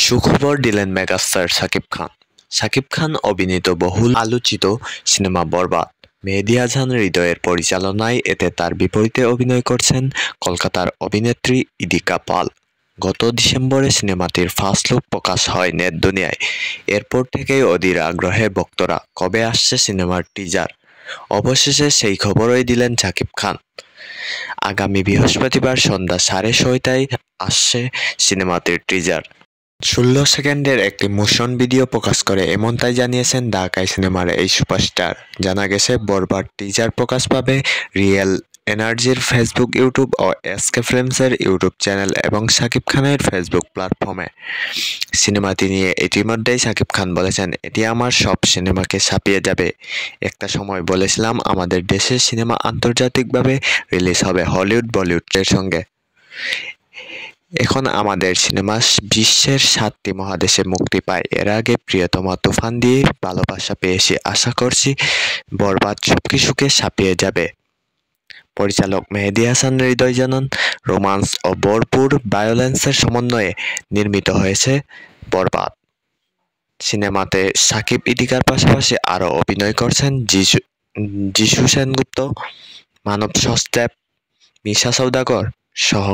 সুখবর দিলেন মেগাস্টার শাকিব খান। শাকিব খান অভিনীত বহুল আলোচিত সিনেমা বরবাদ মেহেদী হাসান হৃদয়ের পরিচালনায় এতে তার বিপরীতে অভিনয় করছেন কলকাতার অভিনেত্রী ইদিকা পাল। গত ডিসেম্বরে সিনেমাটির ফার্স্ট লুক প্রকাশ হয় নেট দুনিয়ায়। এরপর থেকেই অধীর আগ্রহে ভক্তরা কবে আসছে সিনেমার টিজার। অবশেষে সেই খবরই দিলেন শাকিব খান। আগামী বৃহস্পতিবার সন্ধ্যা 6:30টায় আসছে সিনেমাটির টিজার। 16 সেকেন্ডের একটি মোশন ভিডিও প্রকাশ করে এমনটাই জানিয়েছেন ঢাকাই সিনেমার এই সুপারস্টার। জানা গেছে বরবাদ টিজার প্রকাশ পাবে রিয়েল এনার্জির ফেসবুক, ইউটিউব ও এসকে ফিল্মসের ইউটিউব চ্যানেল এবং শাকিব খানের ফেসবুক প্ল্যাটফর্মে। সিনেমাটি নিয়ে ইতিমধ্যেই শাকিব খান বলেছেন, এটি আমার সব সিনেমাকে ছাপিয়ে যাবে। একটা সময় বলেছিলাম আমাদের দেশের সিনেমা আন্তর্জাতিকভাবে রিলিজ হবে হলিউড বলিউডের সঙ্গে। এখন আমাদের সিনেমা বিশ্বের 7টি মহাদেশে মুক্তি পায়। এর আগে প্রিয়তমা তুফান দিয়ে ভালোবাসা পেয়েছি, আশা করছি বরবাদ সবকিছুকে ছাপিয়ে যাবে। পরিচালক মেহেদী হাসান হৃদয় জানান, রোমান্স ও ভরপুর ভায়োলেন্সের সমন্বয়ে নির্মিত হয়েছে বরবাদ। সিনেমাতে সাকিব ইদিকার পাশাপাশি আরও অভিনয় করছেন যিশু সেনগুপ্ত, মানব সচদেব, মিশা সওদাগর সহ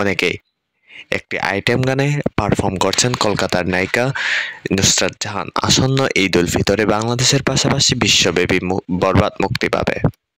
অনেকেই। একটি আইটেম গানে পারফর্ম করছেন কলকাতার নায়িকা নুসরাত জাহান। আসন্ন ঈদ উল ফিতরে বাংলাদেশের পাশাপাশি বিশ্বব্যাপী বরবাদ মুক্তি পাবে।